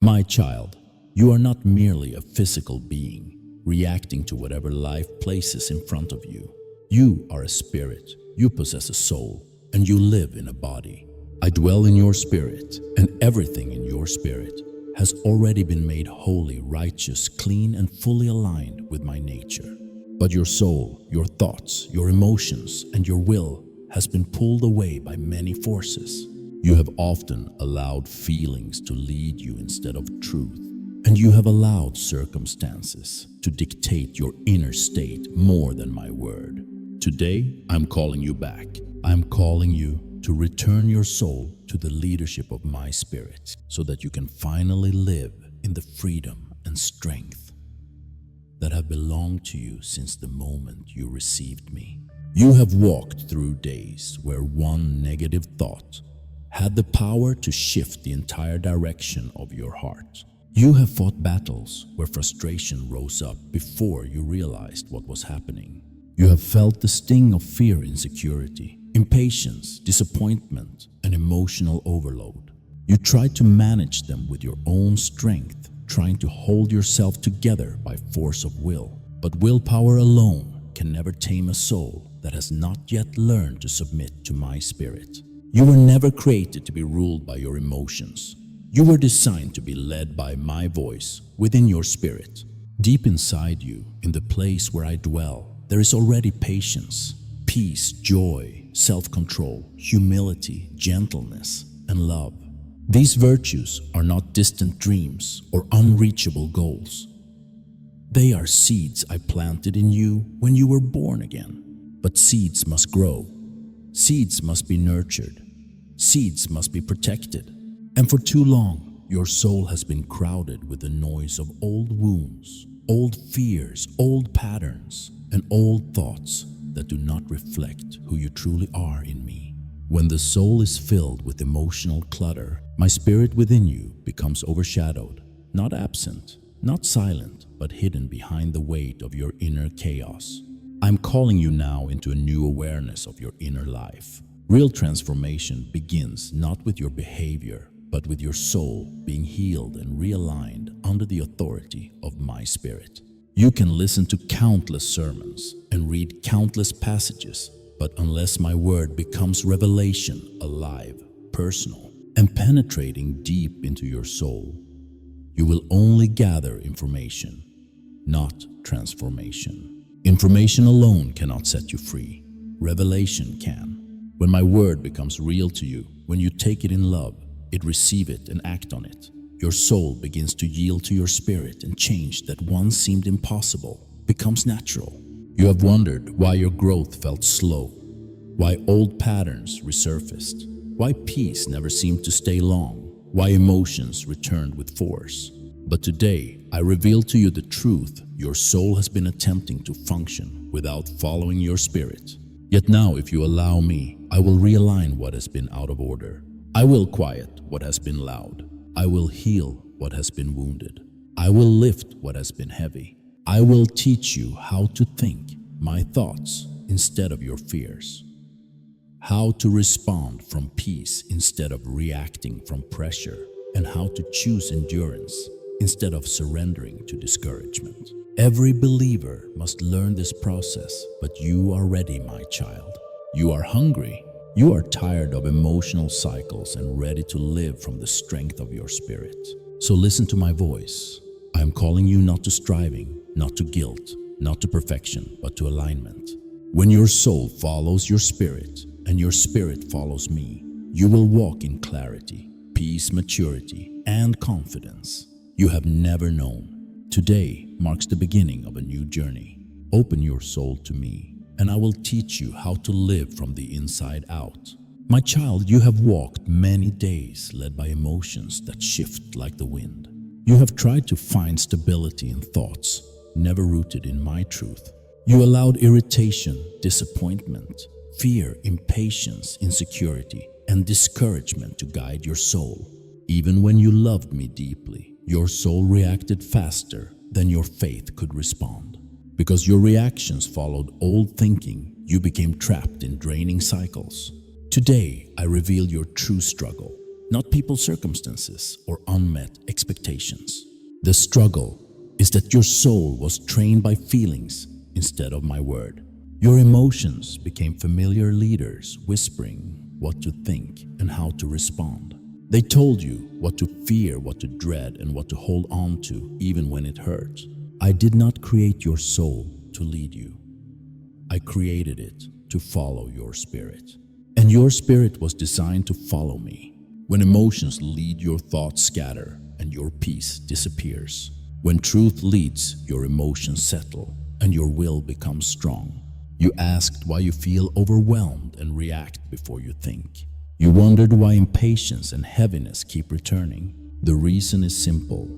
My child, you are not merely a physical being, reacting to whatever life places in front of you. You are a spirit, you possess a soul, and you live in a body. I dwell in your spirit, and everything in your spirit has already been made holy, righteous, clean, and fully aligned with my nature. But your soul, your thoughts, your emotions, and your will has been pulled away by many forces. You have often allowed feelings to lead you instead of truth, and you have allowed circumstances to dictate your inner state more than my word. Today, I'm calling you back. I'm calling you to return your soul to the leadership of my spirit so that you can finally live in the freedom and strength that have belonged to you since the moment you received me. You have walked through days where one negative thought had the power to shift the entire direction of your heart. You have fought battles where frustration rose up before you realized what was happening. You have felt the sting of fear, insecurity, impatience, disappointment, and emotional overload. You tried to manage them with your own strength, trying to hold yourself together by force of will. But willpower alone can never tame a soul that has not yet learned to submit to my spirit. You were never created to be ruled by your emotions. You were designed to be led by my voice within your spirit. Deep inside you, in the place where I dwell, there is already patience, peace, joy, self-control, humility, gentleness, and love. These virtues are not distant dreams or unreachable goals. They are seeds I planted in you when you were born again. But seeds must grow. Seeds must be nurtured. Seeds must be protected. And for too long, your soul has been crowded with the noise of old wounds, old fears, old patterns, and old thoughts that do not reflect who you truly are in me. When the soul is filled with emotional clutter, my spirit within you becomes overshadowed, not absent, not silent, but hidden behind the weight of your inner chaos. I'm calling you now into a new awareness of your inner life. Real transformation begins not with your behavior, but with your soul being healed and realigned under the authority of my spirit. You can listen to countless sermons and read countless passages, but unless my word becomes revelation, alive, personal, and penetrating deep into your soul, you will only gather information, not transformation. Information alone cannot set you free. Revelation can. When my word becomes real to you, when you take it in love, receive it and act on it, your soul begins to yield to your spirit, and change that once seemed impossible becomes natural. You have wondered why your growth felt slow, why old patterns resurfaced, why peace never seemed to stay long, why emotions returned with force. But today, I reveal to you the truth. Your soul has been attempting to function without following your spirit. Yet now, if you allow me, I will realign what has been out of order. I will quiet what has been loud. I will heal what has been wounded. I will lift what has been heavy. I will teach you how to think my thoughts instead of your fears. How to respond from peace instead of reacting from pressure. And how to choose endurance instead of surrendering to discouragement. Every believer must learn this process, but you are ready, my child. You are hungry. You are tired of emotional cycles and ready to live from the strength of your spirit. So listen to my voice. I am calling you not to striving, not to guilt, not to perfection, but to alignment. When your soul follows your spirit and your spirit follows me, you will walk in clarity, peace, maturity, and confidence you have never known. Today marks the beginning of a new journey. Open your soul to me, and I will teach you how to live from the inside out. My child, you have walked many days led by emotions that shift like the wind. You have tried to find stability in thoughts never rooted in my truth. You allowed irritation, disappointment, fear, impatience, insecurity, and discouragement to guide your soul. Even when you loved me deeply, your soul reacted faster than your faith could respond. Because your reactions followed old thinking, you became trapped in draining cycles. Today, I reveal your true struggle. not people's circumstances or unmet expectations. The struggle is that your soul was trained by feelings instead of my word. Your emotions became familiar leaders whispering what to think and how to respond. They told you what to fear, what to dread, and what to hold on to even when it hurt. I did not create your soul to lead you. I created it to follow your spirit. And your spirit was designed to follow me. When emotions lead, your thoughts scatter and your peace disappears. When truth leads, your emotions settle and your will becomes strong. You asked why you feel overwhelmed and react before you think. You wondered why impatience and heaviness keep returning. The reason is simple.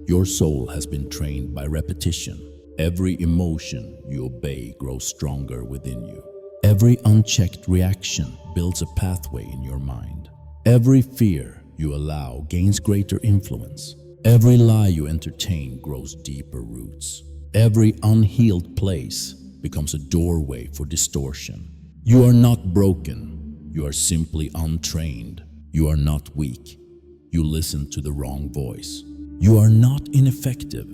Your soul has been trained by repetition. Every emotion you obey grows stronger within you. Every unchecked reaction builds a pathway in your mind. Every fear you allow gains greater influence. Every lie you entertain grows deeper roots. Every unhealed place becomes a doorway for distortion. You are not broken. You are simply untrained. You are not weak. You listened to the wrong voice. You are not ineffective.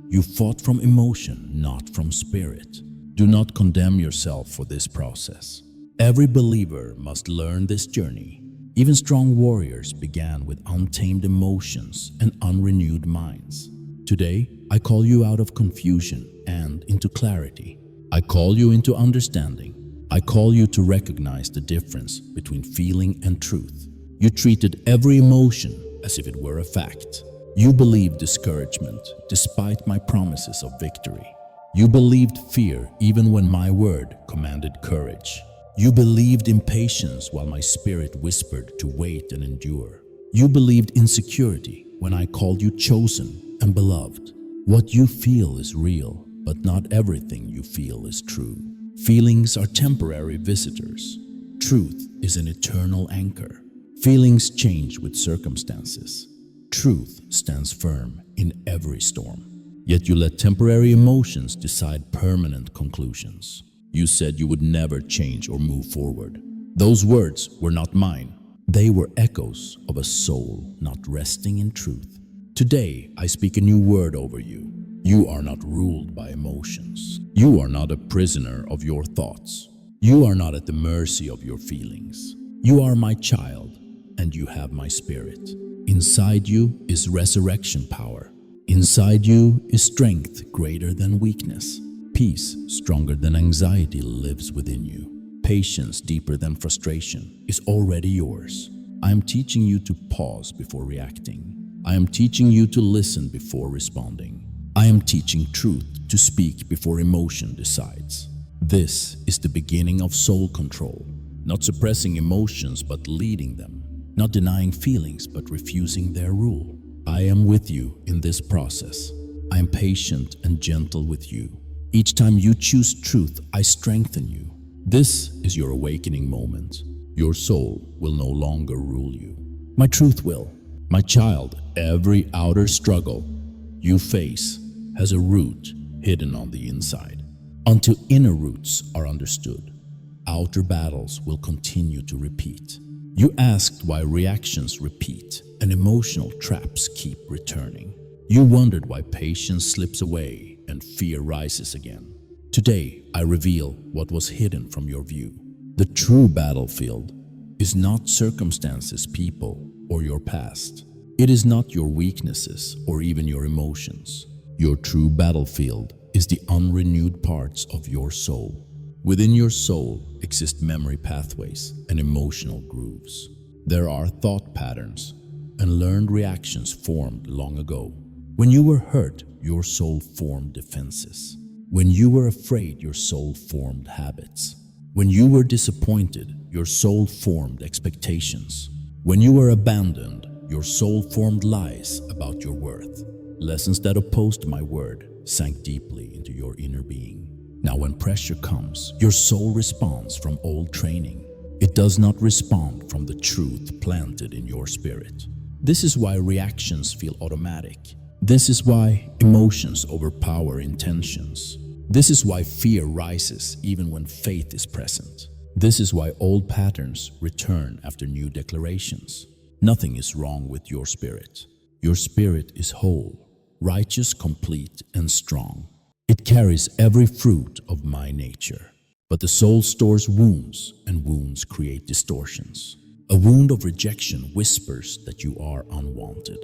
You fought from emotion, not from spirit. Do not condemn yourself for this process. Every believer must learn this journey. Even strong warriors began with untamed emotions and unrenewed minds. Today, I call you out of confusion and into clarity. I call you into understanding. I call you to recognize the difference between feeling and truth. You treated every emotion as if it were a fact. You believed discouragement despite my promises of victory. You believed fear even when my word commanded courage. You believed impatience while my spirit whispered to wait and endure. You believed insecurity when I called you chosen and beloved. What you feel is real, but not everything you feel is true. Feelings are temporary visitors. Truth is an eternal anchor. Feelings change with circumstances. Truth stands firm in every storm. Yet you let temporary emotions decide permanent conclusions. You said you would never change or move forward. Those words were not mine. They were echoes of a soul not resting in truth. Today, I speak a new word over you. You are not ruled by emotions. You are not a prisoner of your thoughts. You are not at the mercy of your feelings. You are my child, and you have my spirit. Inside you is resurrection power. Inside you is strength greater than weakness. Peace stronger than anxiety lives within you. Patience deeper than frustration is already yours. I am teaching you to pause before reacting. I am teaching you to listen before responding. I am teaching truth to speak before emotion decides. This is the beginning of soul control. Not suppressing emotions but leading them. Not denying feelings but refusing their rule. I am with you in this process. I am patient and gentle with you. Each time you choose truth, I strengthen you. This is your awakening moment. Your soul will no longer rule you. My truth will. My child, every outer struggle you face has a root hidden on the inside. Until inner roots are understood, outer battles will continue to repeat. You asked why reactions repeat and emotional traps keep returning. You wondered why patience slips away and fear rises again. Today, I reveal what was hidden from your view. The true battlefield is not circumstances, people, or your past. It is not your weaknesses or even your emotions. Your true battlefield is the unrenewed parts of your soul. Within your soul exist memory pathways and emotional grooves. There are thought patterns and learned reactions formed long ago. When you were hurt, your soul formed defenses. When you were afraid, your soul formed habits. When you were disappointed, your soul formed expectations. When you were abandoned, your soul formed lies about your worth. Lessons that opposed my word sank deeply into your inner being. Now when pressure comes, your soul responds from old training. It does not respond from the truth planted in your spirit. This is why reactions feel automatic. This is why emotions overpower intentions. This is why fear rises even when faith is present. This is why old patterns return after new declarations. Nothing is wrong with your spirit. Your spirit is whole, righteous, complete, and strong. It carries every fruit of my nature. But the soul stores wounds, and wounds create distortions. A wound of rejection whispers that you are unwanted.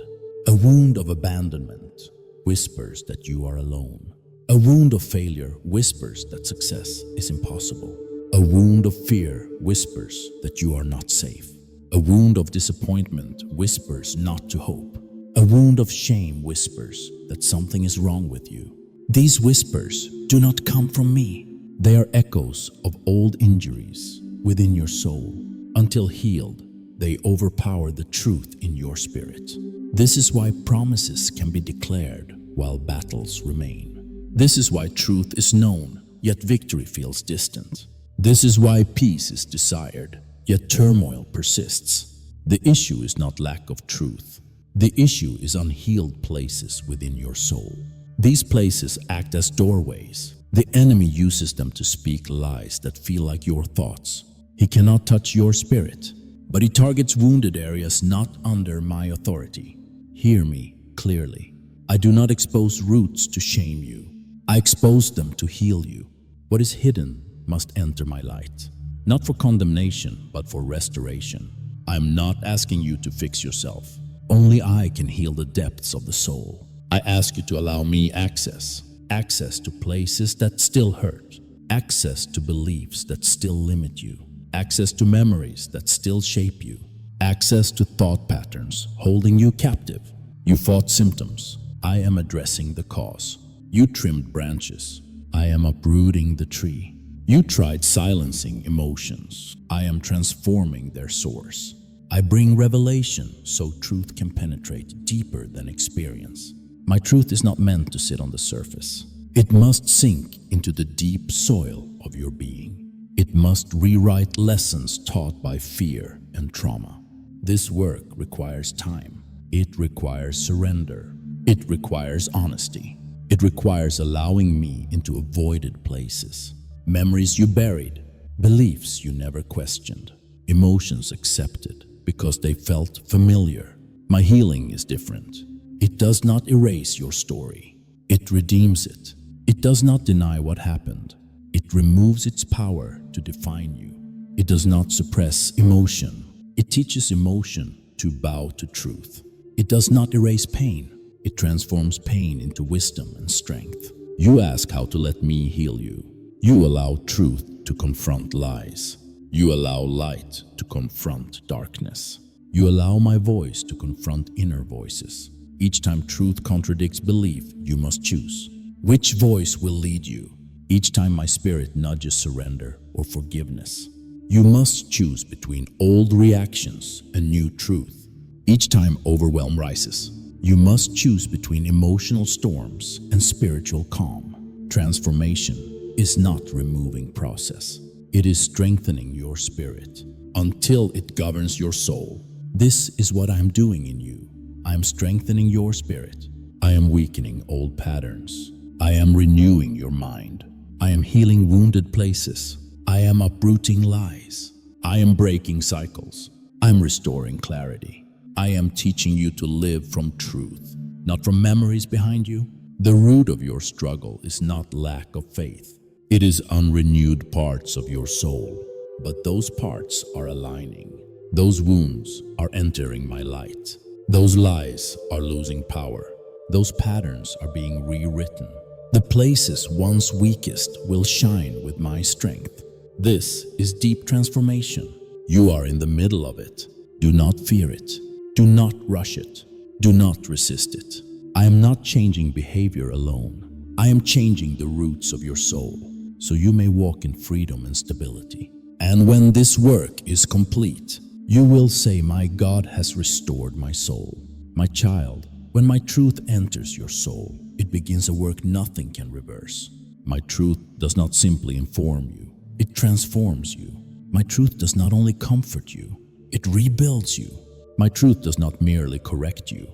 A wound of abandonment whispers that you are alone. A wound of failure whispers that success is impossible. A wound of fear whispers that you are not safe. A wound of disappointment whispers not to hope. A wound of shame whispers that something is wrong with you. These whispers do not come from me. They are echoes of old injuries within your soul. Until healed, they overpower the truth in your spirit. This is why promises can be declared while battles remain. This is why truth is known, yet victory feels distant. This is why peace is desired, yet turmoil persists. The issue is not lack of truth. The issue is unhealed places within your soul. These places act as doorways. The enemy uses them to speak lies that feel like your thoughts. He cannot touch your spirit, but he targets wounded areas not under my authority. Hear me clearly. I do not expose roots to shame you. I expose them to heal you. What is hidden must enter my light, not for condemnation, but for restoration. I am not asking you to fix yourself. Only I can heal the depths of the soul. I ask you to allow me access to places that still hurt, access to beliefs that still limit you, access to memories that still shape you, access to thought patterns holding you captive. You fought symptoms. I am addressing the cause. You trimmed branches. I am uprooting the tree. You tried silencing emotions. I am transforming their source. I bring revelation so truth can penetrate deeper than experience. My truth is not meant to sit on the surface. It must sink into the deep soil of your being. It must rewrite lessons taught by fear and trauma. This work requires time. It requires surrender. It requires honesty. It requires allowing me into avoided places. Memories you buried, beliefs you never questioned, emotions accepted because they felt familiar. My healing is different. It does not erase your story. It redeems it. It does not deny what happened. It removes its power to define you. It does not suppress emotion. It teaches emotion to bow to truth. It does not erase pain. It transforms pain into wisdom and strength. You ask how to let me heal you. You allow truth to confront lies. You allow light to confront darkness. You allow my voice to confront inner voices. Each time truth contradicts belief, you must choose. Which voice will lead you? Each time my spirit nudges surrender or forgiveness, you must choose between old reactions and new truth. Each time overwhelm rises, you must choose between emotional storms and spiritual calm. Transformation is not removing process. It is strengthening your spirit until it governs your soul. This is what I am doing in you. I am strengthening your spirit. I am weakening old patterns. I am renewing your mind. I am healing wounded places. I am uprooting lies. I am breaking cycles. I am restoring clarity. I am teaching you to live from truth, not from memories behind you. The root of your struggle is not lack of faith. It is unrenewed parts of your soul. But those parts are aligning. Those wounds are entering my light. Those lies are losing power. Those patterns are being rewritten. The places once weakest will shine with my strength. This is deep transformation. You are in the middle of it. Do not fear it. Do not rush it. Do not resist it. I am not changing behavior alone. I am changing the roots of your soul so you may walk in freedom and stability. And when this work is complete, you will say, "My God has restored my soul." My child, when my truth enters your soul, it begins a work nothing can reverse. My truth does not simply inform you, it transforms you. My truth does not only comfort you, it rebuilds you. My truth does not merely correct you,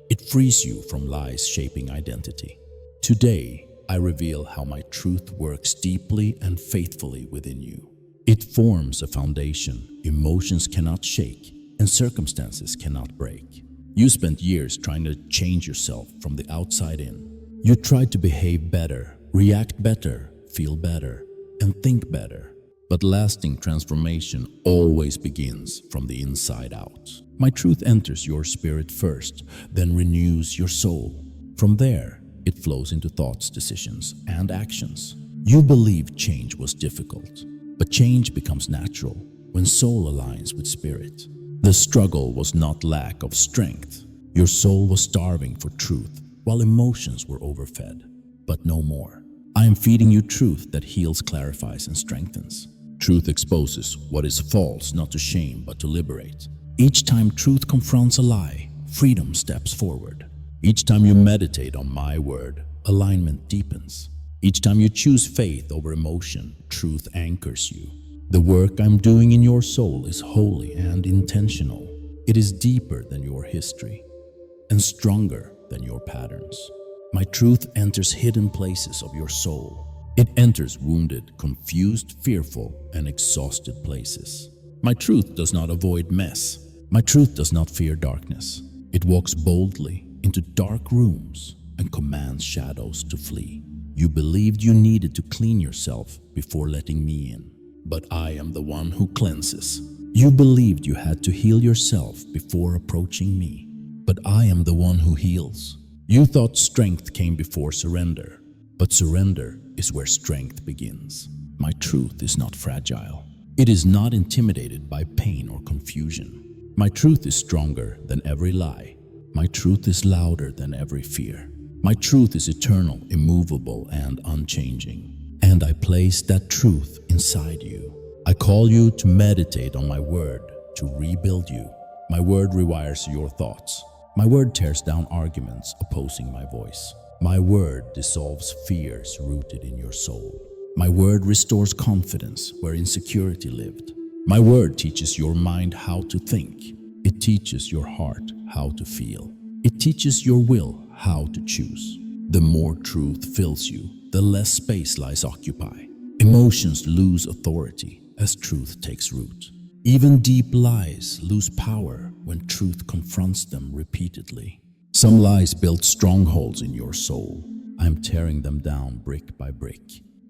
it frees you from lies shaping identity. Today, I reveal how my truth works deeply and faithfully within you. It forms a foundation emotions cannot shake and circumstances cannot break. You spent years trying to change yourself from the outside in. You tried to behave better, react better, feel better, and think better. But lasting transformation always begins from the inside out. My truth enters your spirit first, then renews your soul. From there, it flows into thoughts, decisions, and actions. You believed change was difficult, but change becomes natural when soul aligns with spirit. The struggle was not lack of strength. Your soul was starving for truth, while emotions were overfed. But no more. I am feeding you truth that heals, clarifies, and strengthens. Truth exposes what is false, not to shame, but to liberate. Each time truth confronts a lie, freedom steps forward. Each time you meditate on my word, alignment deepens. Each time you choose faith over emotion, truth anchors you. The work I'm doing in your soul is holy and intentional. It is deeper than your history and stronger than your patterns. My truth enters hidden places of your soul. It enters wounded, confused, fearful, and exhausted places. My truth does not avoid mess. My truth does not fear darkness. It walks boldly into dark rooms and commands shadows to flee. You believed you needed to clean yourself before letting me in, but I am the one who cleanses. You believed you had to heal yourself before approaching me, but I am the one who heals. You thought strength came before surrender, but surrender is where strength begins. My truth is not fragile. It is not intimidated by pain or confusion. My truth is stronger than every lie. My truth is louder than every fear. My truth is eternal, immovable, and unchanging. And I place that truth inside you. I call you to meditate on my word, to rebuild you. My word rewires your thoughts. My word tears down arguments opposing my voice. My word dissolves fears rooted in your soul. My word restores confidence where insecurity lived. My word teaches your mind how to think. It teaches your heart how to feel. It teaches your will how to choose. The more truth fills you, the less space lies occupy. Emotions lose authority as truth takes root. Even deep lies lose power when truth confronts them repeatedly. Some lies build strongholds in your soul. I am tearing them down brick by brick.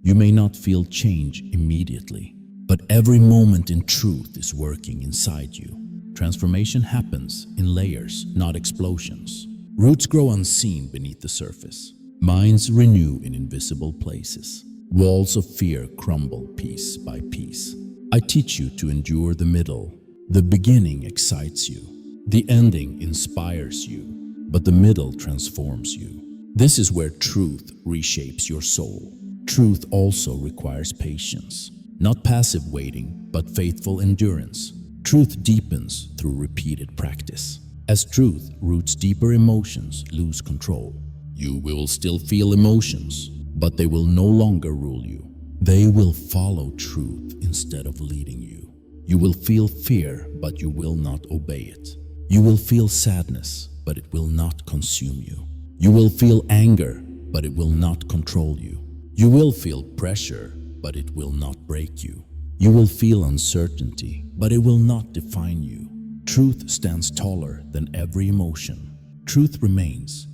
You may not feel change immediately, but every moment in truth is working inside you. Transformation happens in layers, not explosions. Roots grow unseen beneath the surface. Minds renew in invisible places. Walls of fear crumble piece by piece. I teach you to endure the middle. The beginning excites you. The ending inspires you. But the middle transforms you. This is where truth reshapes your soul. Truth also requires patience. Not passive waiting, but faithful endurance. Truth deepens through repeated practice. As truth roots deeper, emotions lose control. You will still feel emotions, but they will no longer rule you. They will follow truth instead of leading you. You will feel fear, but you will not obey it. You will feel sadness, but it will not consume you. You will feel anger, but it will not control you. You will feel pressure, but it will not break you. You will feel uncertainty, but it will not define you. Truth stands taller than every emotion. Truth remains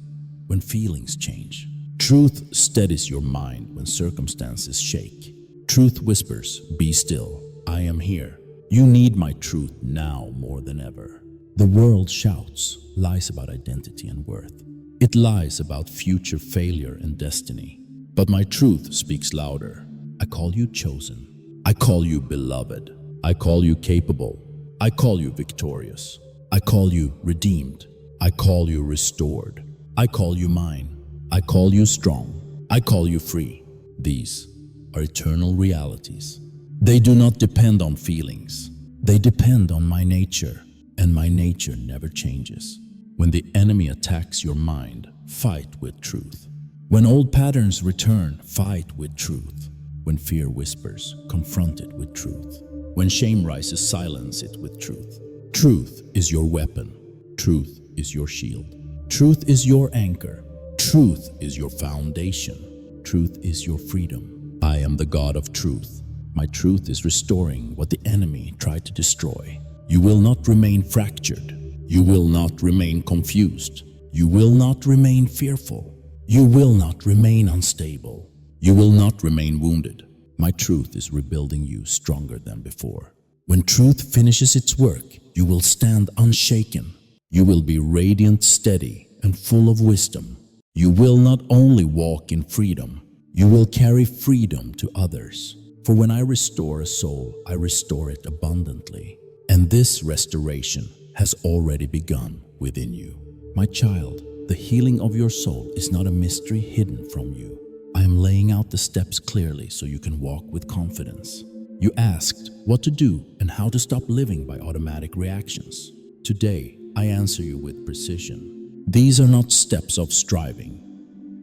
when feelings change. Truth steadies your mind when circumstances shake. Truth whispers, "Be still, I am here." You need my truth now more than ever. The world shouts, lies about identity and worth. It lies about future failure and destiny. But my truth speaks louder. I call you chosen. I call you beloved. I call you capable. I call you victorious. I call you redeemed. I call you restored. I call you mine. I call you strong. I call you free. These are eternal realities. They do not depend on feelings. They depend on my nature. And my nature never changes. When the enemy attacks your mind, fight with truth. When old patterns return, fight with truth. When fear whispers, confront it with truth. When shame rises, silence it with truth. Truth is your weapon. Truth is your shield. Truth is your anchor. Truth is your foundation. Truth is your freedom. I am the God of truth. My truth is restoring what the enemy tried to destroy. You will not remain fractured. You will not remain confused. You will not remain fearful. You will not remain unstable. You will not remain wounded. My truth is rebuilding you stronger than before. When truth finishes its work, you will stand unshaken. You will be radiant, steady, and full of wisdom. You will not only walk in freedom, you will carry freedom to others. For when I restore a soul, I restore it abundantly. And this restoration has already begun within you. My child, the healing of your soul is not a mystery hidden from you. I am laying out the steps clearly so you can walk with confidence. You asked what to do and how to stop living by automatic reactions. Today, I answer you with precision. These are not steps of striving,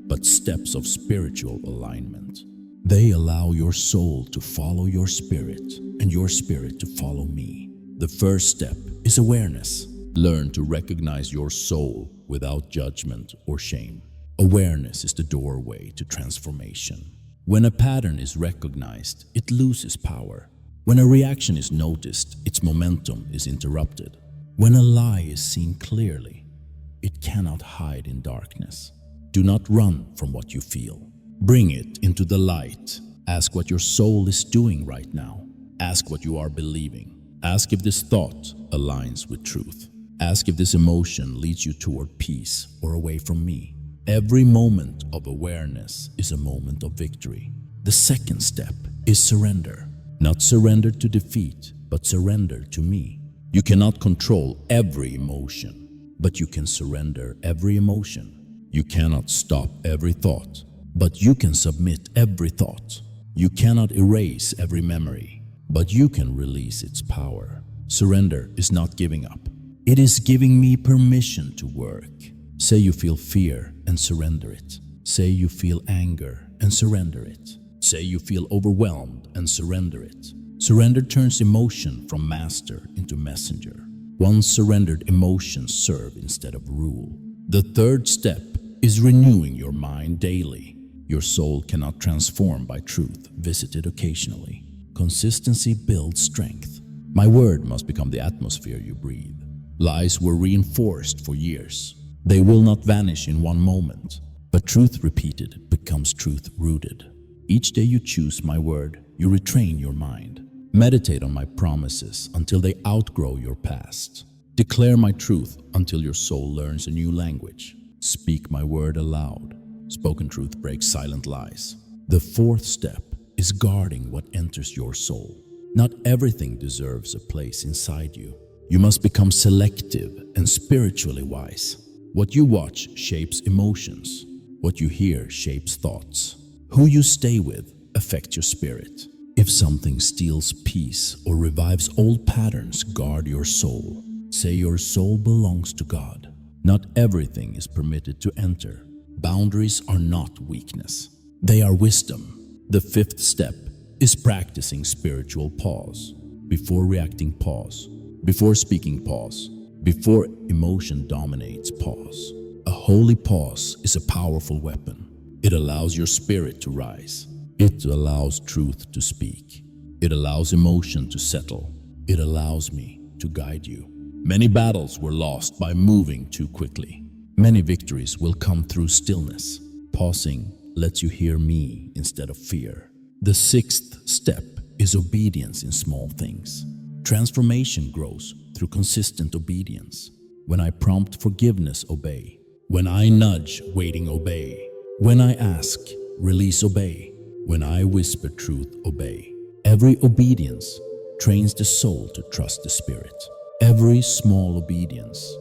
but steps of spiritual alignment. They allow your soul to follow your spirit and your spirit to follow me. The first step is awareness. Learn to recognize your soul without judgment or shame. Awareness is the doorway to transformation. When a pattern is recognized, it loses power. When a reaction is noticed, its momentum is interrupted. When a lie is seen clearly, it cannot hide in darkness. Do not run from what you feel. Bring it into the light. Ask what your soul is doing right now. Ask what you are believing. Ask if this thought aligns with truth. Ask if this emotion leads you toward peace or away from me. Every moment of awareness is a moment of victory. The second step is surrender. Not surrender to defeat, but surrender to me. You cannot control every emotion, but you can surrender every emotion. You cannot stop every thought, but you can submit every thought. You cannot erase every memory, but you can release its power. Surrender is not giving up. It is giving me permission to work. Say you feel fear and surrender it. Say you feel anger and surrender it. Say you feel overwhelmed and surrender it. Surrender turns emotion from master into messenger. Once surrendered emotions serve instead of rule. The third step is renewing your mind daily. Your soul cannot transform by truth visited occasionally. Consistency builds strength. My word must become the atmosphere you breathe. Lies were reinforced for years. They will not vanish in one moment, but truth repeated becomes truth rooted. Each day you choose my word, you retrain your mind. Meditate on my promises until they outgrow your past. Declare my truth until your soul learns a new language. Speak my word aloud. Spoken truth breaks silent lies. The fourth step is guarding what enters your soul. Not everything deserves a place inside you. You must become selective and spiritually wise. What you watch shapes emotions. What you hear shapes thoughts. Who you stay with affects your spirit. If something steals peace or revives old patterns, guard your soul. Say your soul belongs to God. Not everything is permitted to enter. Boundaries are not weakness. They are wisdom. The fifth step is practicing spiritual pause. Before reacting, pause. Before speaking, pause. Before emotion dominates, pause. A holy pause is a powerful weapon. It allows your spirit to rise. It allows truth to speak. It allows emotion to settle. It allows me to guide you. Many battles were lost by moving too quickly. Many victories will come through stillness. Pausing lets you hear me instead of fear. The sixth step is obedience in small things. Transformation grows through consistent obedience. When I prompt forgiveness, obey. When I nudge, waiting, obey. When I ask, release, obey. When I whisper truth, obey. Every obedience trains the soul to trust the spirit. Every small obedience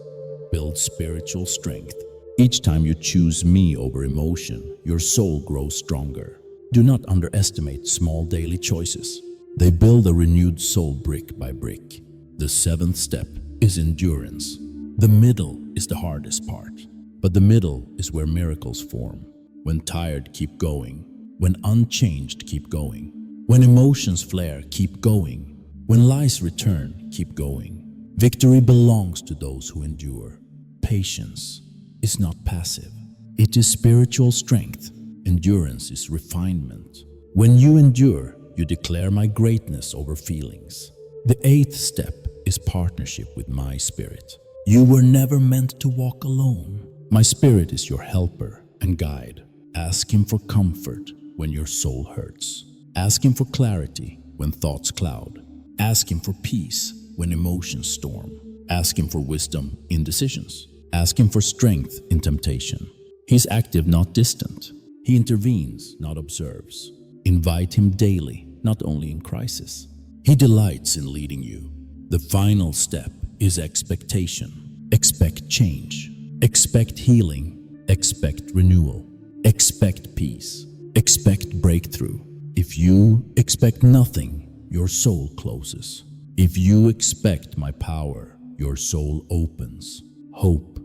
builds spiritual strength. Each time you choose me over emotion, your soul grows stronger. Do not underestimate small daily choices. They build a renewed soul brick by brick. The seventh step is endurance. The middle is the hardest part, but the middle is where miracles form. When tired, keep going. When unchanged, keep going. When emotions flare, keep going. When lies return, keep going. Victory belongs to those who endure. Patience is not passive. It is spiritual strength. Endurance is refinement. When you endure, you declare my greatness over feelings. The eighth step is partnership with my spirit. You were never meant to walk alone. My spirit is your helper and guide. Ask him for comfort when your soul hurts. Ask him for clarity when thoughts cloud. Ask him for peace when emotions storm. Ask him for wisdom in decisions. Ask him for strength in temptation. He's active, not distant. He intervenes, not observes. Invite him daily, not only in crisis. He delights in leading you. The final step is expectation. Expect change. Expect healing. Expect renewal. Expect peace. Expect breakthrough. If you expect nothing, your soul closes. If you expect my power, your soul opens. Hope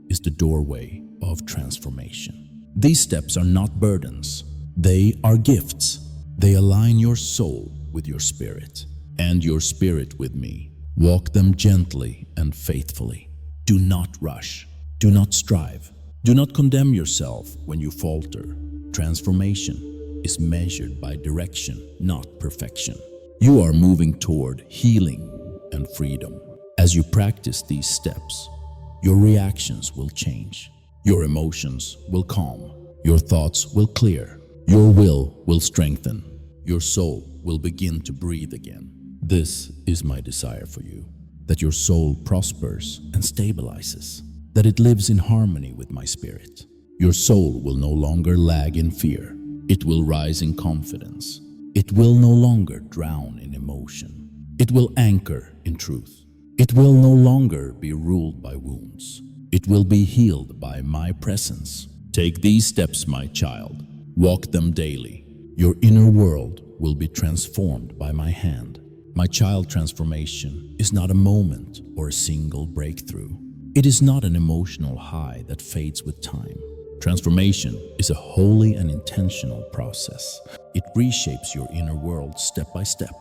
is the doorway of transformation. These steps are not burdens. They are gifts. They align your soul with your spirit and your spirit with me. Walk them gently and faithfully. Do not rush. Do not strive. Do not condemn yourself when you falter. Transformation is measured by direction, not perfection. You are moving toward healing and freedom. As you practice these steps, your reactions will change. Your emotions will calm. Your thoughts will clear. Your will strengthen. Your soul will begin to breathe again. This is my desire for you, that your soul prospers and stabilizes, that it lives in harmony with my spirit. Your soul will no longer lag in fear. It will rise in confidence. It will no longer drown in emotion. It will anchor in truth. It will no longer be ruled by wounds. It will be healed by my presence. Take these steps, my child. Walk them daily. Your inner world will be transformed by my hand. My child, transformation is not a moment or a single breakthrough. It is not an emotional high that fades with time. Transformation is a holy and intentional process. It reshapes your inner world step by step.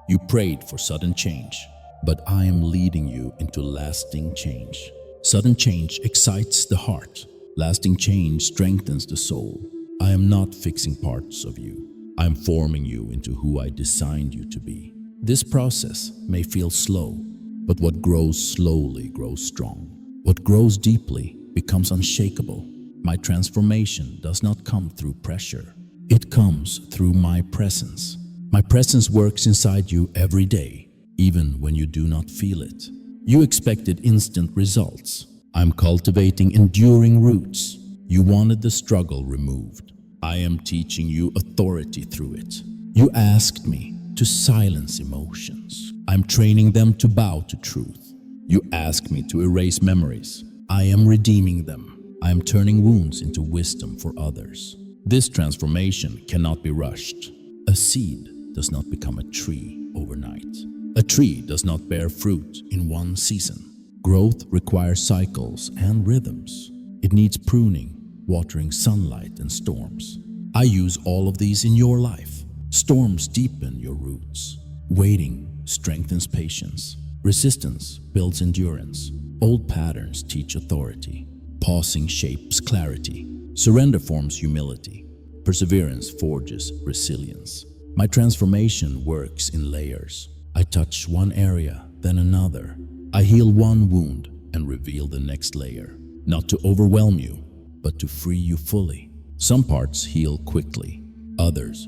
You prayed for sudden change, but I am leading you into lasting change. Sudden change excites the heart. Lasting change strengthens the soul. I am not fixing parts of you. I am forming you into who I designed you to be. This process may feel slow, but what grows slowly grows strong. What grows deeply becomes unshakable. My transformation does not come through pressure. It comes through my presence. My presence works inside you every day, even when you do not feel it. You expected instant results. I'm cultivating enduring roots. You wanted the struggle removed. I am teaching you authority through it. You asked me to silence emotions. I'm training them to bow to truth. You asked me to erase memories. I am redeeming them. I am turning wounds into wisdom for others. This transformation cannot be rushed. A seed does not become a tree overnight. A tree does not bear fruit in one season. Growth requires cycles and rhythms. It needs pruning, watering, sunlight, and storms. I use all of these in your life. Storms deepen your roots. Waiting strengthens patience. Resistance builds endurance. Old patterns teach authority. Pausing shapes clarity. Surrender forms humility. Perseverance forges resilience. My transformation works in layers. I touch one area, then another. I heal one wound and reveal the next layer. Not to overwhelm you, but to free you fully. Some parts heal quickly, others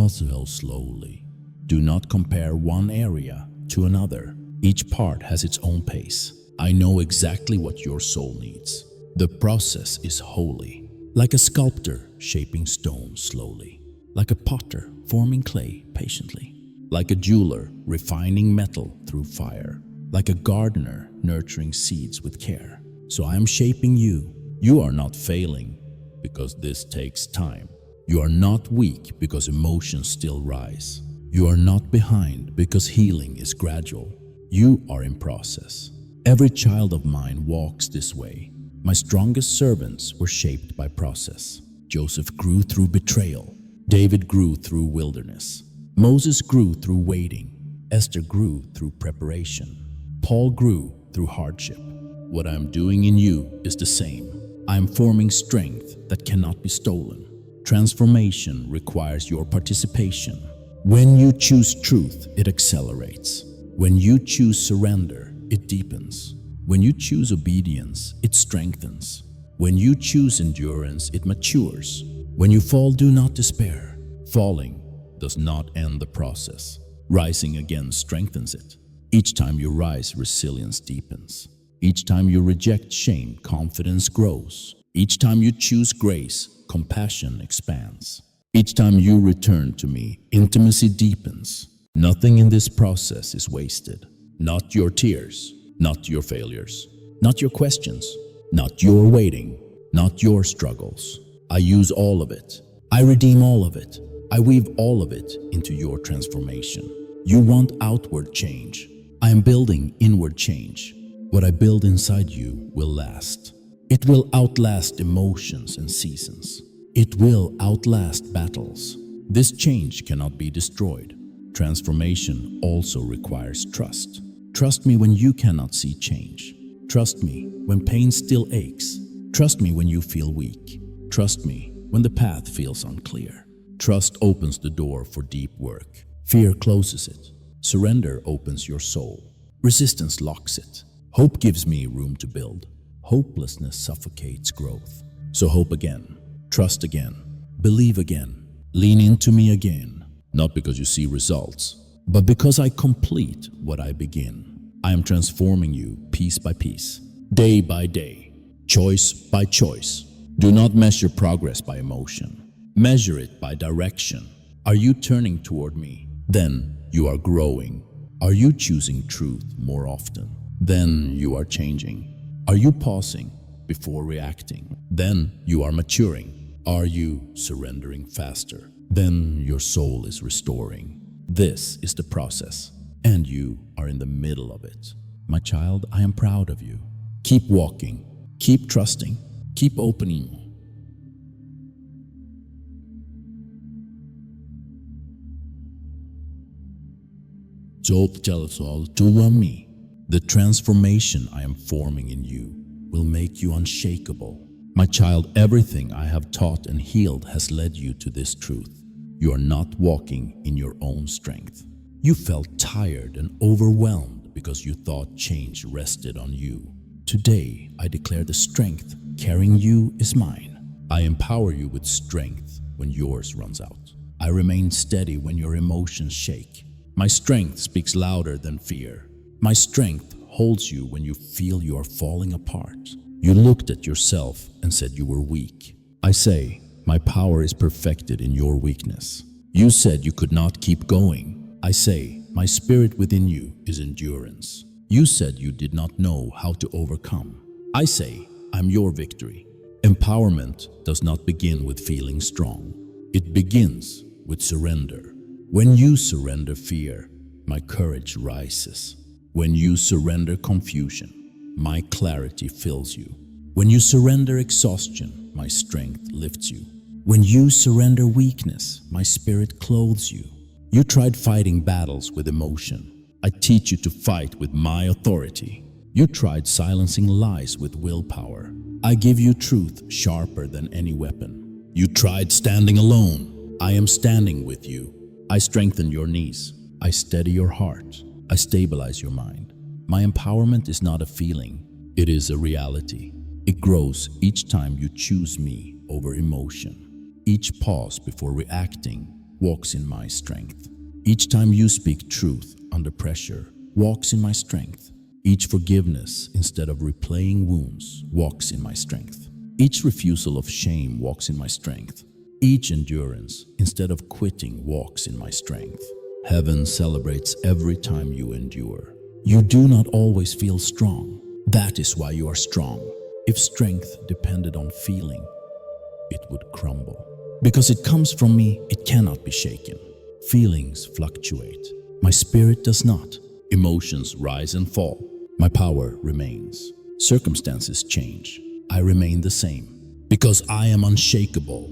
also slowly. Do not compare one area to another. Each part has its own pace. I know exactly what your soul needs. The process is holy, like a sculptor shaping stone slowly, like a potter forming clay patiently, like a jeweler refining metal through fire, like a gardener nurturing seeds with care. So I am shaping you. You are not failing because this takes time. You are not weak because emotions still rise. You are not behind because healing is gradual. You are in process. Every child of mine walks this way. My strongest servants were shaped by process. Joseph grew through betrayal. David grew through wilderness. Moses grew through waiting. Esther grew through preparation. Paul grew through hardship. What I am doing in you is the same. I am forming strength that cannot be stolen. Transformation requires your participation. When you choose truth, it accelerates. When you choose surrender, it deepens. When you choose obedience, it strengthens. When you choose endurance, it matures. When you fall, do not despair. Falling does not end the process. Rising again strengthens it. Each time you rise, resilience deepens. Each time you reject shame, confidence grows. Each time you choose grace, compassion expands. Each time you return to me, intimacy deepens. Nothing in this process is wasted. Not your tears, not your failures, not your questions, not your waiting, not your struggles. I use all of it. I redeem all of it. I weave all of it into your transformation. You want outward change. I am building inward change. What I build inside you will last. It will outlast emotions and seasons. It will outlast battles. This change cannot be destroyed. Transformation also requires trust. Trust me when you cannot see change. Trust me when pain still aches. Trust me when you feel weak. Trust me when the path feels unclear. Trust opens the door for deep work. Fear closes it. Surrender opens your soul. Resistance locks it. Hope gives me room to build. Hopelessness suffocates growth. So hope again. Trust again. Believe again. Lean into me again. Not because you see results, but because I complete what I begin. I am transforming you piece by piece, day by day, choice by choice. Do not measure progress by emotion. Measure it by direction. Are you turning toward me? Then you are growing. Are you choosing truth more often? Then you are changing. Are you pausing before reacting? Then you are maturing. Are you surrendering faster? Then your soul is restoring. This is the process, and you are in the middle of it. My child, I am proud of you. Keep walking, keep trusting, keep opening. The transformation I am forming in you will make you unshakable. My child, everything I have taught and healed has led you to this truth. You are not walking in your own strength. You felt tired and overwhelmed because you thought change rested on you. Today, I declare the strength carrying you is mine. I empower you with strength when yours runs out. I remain steady when your emotions shake. My strength speaks louder than fear. My strength holds you when you feel you are falling apart. You looked at yourself and said you were weak. I say, my power is perfected in your weakness. You said you could not keep going. I say, my spirit within you is endurance. You said you did not know how to overcome. I say, I'm your victory. Empowerment does not begin with feeling strong. It begins with surrender. When you surrender fear, my courage rises. When you surrender confusion, my clarity fills you. When you surrender exhaustion, my strength lifts you. When you surrender weakness, my spirit clothes you. You tried fighting battles with emotion. I teach you to fight with my authority. You tried silencing lies with willpower. I give you truth sharper than any weapon. You tried standing alone. I am standing with you. I strengthen your knees. I steady your heart. I stabilize your mind. My empowerment is not a feeling. It is a reality. It grows each time you choose me over emotion. Each pause before reacting walks in my strength. Each time you speak truth under pressure walks in my strength. Each forgiveness instead of replaying wounds walks in my strength. Each refusal of shame walks in my strength. Each endurance instead of quitting walks in my strength. Heaven celebrates every time you endure. You do not always feel strong. That is why you are strong. If strength depended on feeling, it would crumble. Because it comes from me, it cannot be shaken. Feelings fluctuate. My spirit does not. Emotions rise and fall. My power remains. Circumstances change. I remain the same. Because I am unshakable,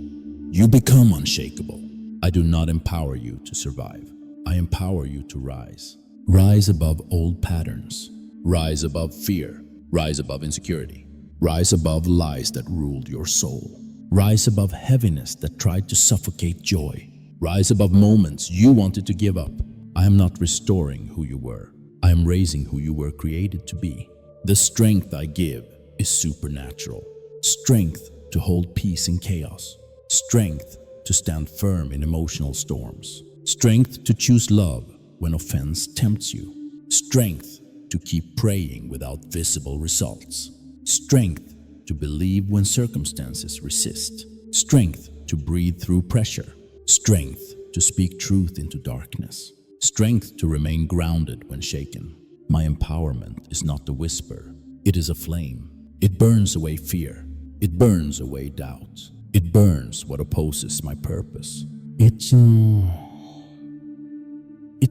you become unshakable. I do not empower you to survive. I empower you to rise. Rise above old patterns. Rise above fear. Rise above insecurity. Rise above lies that ruled your soul. Rise above heaviness that tried to suffocate joy. Rise above moments you wanted to give up. I am not restoring who you were. I am raising who you were created to be. The strength I give is supernatural. Strength to hold peace in chaos. Strength to stand firm in emotional storms. Strength to choose love when offense tempts you. Strength to keep praying without visible results. Strength to believe when circumstances resist. Strength to breathe through pressure. Strength to speak truth into darkness. Strength to remain grounded when shaken. My empowerment is not a whisper. It is a flame. It burns away fear. It burns away doubt. It burns what opposes my purpose. It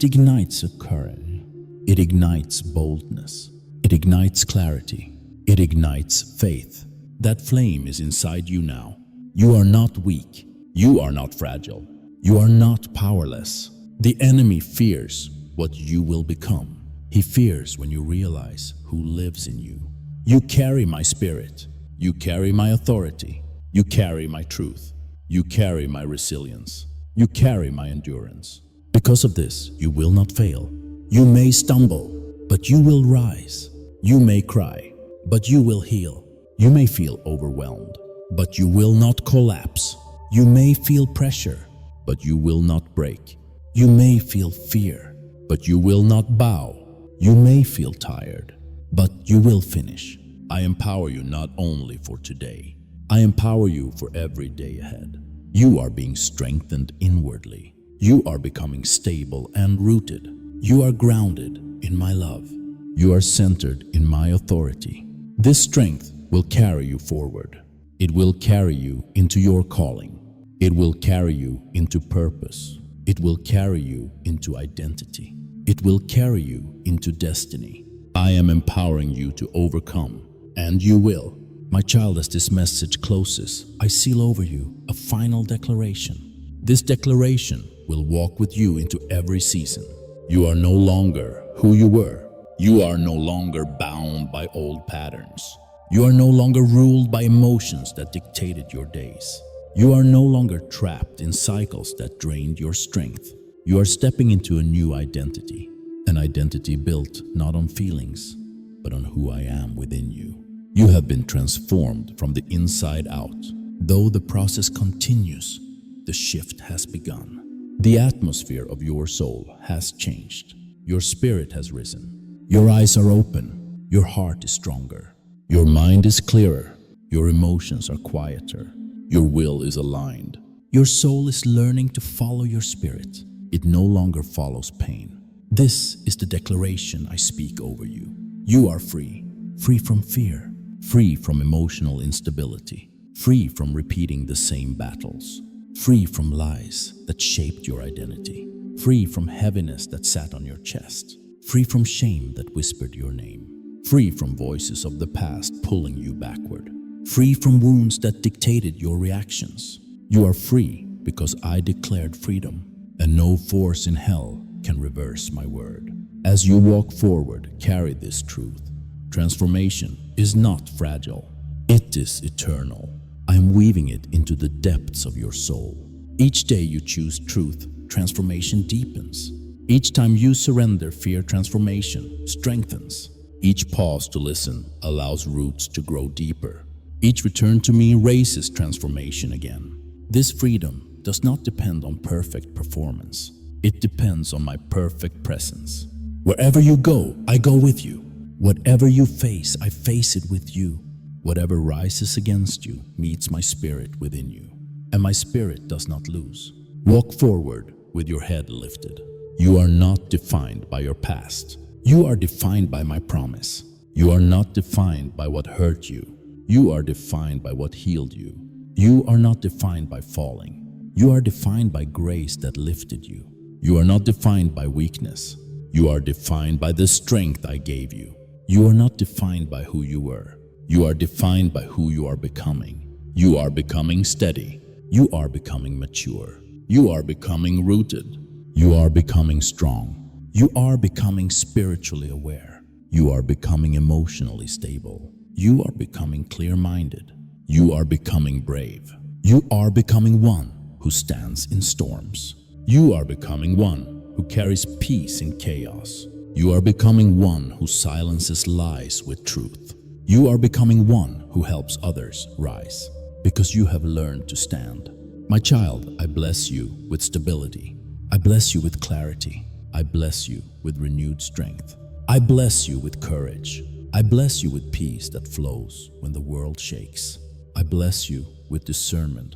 ignites a courage. It ignites boldness. It ignites clarity. It ignites faith. That flame is inside you now. You are not weak. You are not fragile. You are not powerless. The enemy fears what you will become. He fears when you realize who lives in you. You carry my spirit. You carry my authority. You carry my truth. You carry my resilience. You carry my endurance. Because of this, you will not fail. You may stumble, but you will rise. You may cry, but you will heal. You may feel overwhelmed, but you will not collapse. You may feel pressure, but you will not break. You may feel fear, but you will not bow. You may feel tired, but you will finish. I empower you not only for today. I empower you for every day ahead. You are being strengthened inwardly. You are becoming stable and rooted. You are grounded in my love. You are centered in my authority. This strength will carry you forward. It will carry you into your calling. It will carry you into purpose. It will carry you into identity. It will carry you into destiny. I am empowering you to overcome, and you will. My child, as this message closes, I seal over you a final declaration. This declaration will walk with you into every season. You are no longer who you were. You are no longer bound by old patterns. You are no longer ruled by emotions that dictated your days. You are no longer trapped in cycles that drained your strength. You are stepping into a new identity, an identity built not on feelings, but on who I am within you. You have been transformed from the inside out. Though the process continues, the shift has begun. The atmosphere of your soul has changed. Your spirit has risen. Your eyes are open. Your heart is stronger. Your mind is clearer. Your emotions are quieter. Your will is aligned. Your soul is learning to follow your spirit. It no longer follows pain. This is the declaration I speak over you. You are free. Free from fear. Free from emotional instability. Free from repeating the same battles. Free from lies that shaped your identity. Free from heaviness that sat on your chest. Free from shame that whispered your name. Free from voices of the past pulling you backward. Free from wounds that dictated your reactions. You are free because I declared freedom, and no force in hell can reverse my word. As you walk forward, carry this truth. Transformation is not fragile. It is eternal. I am weaving it into the depths of your soul. Each day you choose truth, transformation deepens. Each time you surrender fear, transformation strengthens. Each pause to listen allows roots to grow deeper. Each return to me raises transformation again. This freedom does not depend on perfect performance. It depends on my perfect presence. Wherever you go, I go with you. Whatever you face, I face it with you. Whatever rises against you meets my spirit within you, and my spirit does not lose. Walk forward with your head lifted. You are not defined by your past. You are defined by my promise. You are not defined by what hurt you. You are defined by what healed you. You are not defined by falling. You are defined by grace that lifted you. You are not defined by weakness. You are defined by the strength I gave you. You are not defined by who you were. You are defined by who you are becoming. You are becoming steady. You are becoming mature. You are becoming rooted. You are becoming strong. You are becoming spiritually aware. You are becoming emotionally stable. You are becoming clear-minded. You are becoming brave. You are becoming one who stands in storms. You are becoming one who carries peace in chaos. You are becoming one who silences lies with truth. You are becoming one who helps others rise, because you have learned to stand. My child, I bless you with stability. I bless you with clarity. I bless you with renewed strength. I bless you with courage. I bless you with peace that flows when the world shakes. I bless you with discernment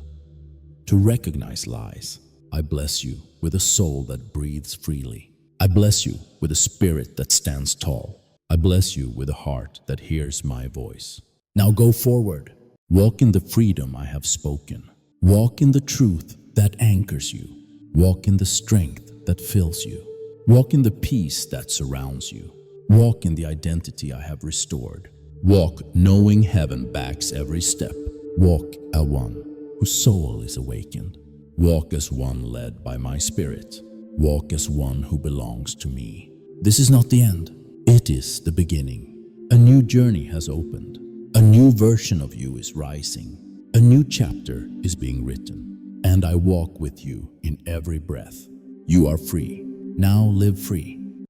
to recognize lies. I bless you with a soul that breathes freely. I bless you with a spirit that stands tall. I bless you with a heart that hears my voice. Now go forward. Walk in the freedom I have spoken. Walk in the truth that anchors you. Walk in the strength that fills you. Walk in the peace that surrounds you. Walk in the identity I have restored. Walk knowing heaven backs every step. Walk as one whose soul is awakened. Walk as one led by my spirit. Walk as one who belongs to me. This is not the end. It is the beginning. A new journey has opened. A new version of you is rising. A new chapter is being written. And I walk with you in every breath. You are free. Now live free.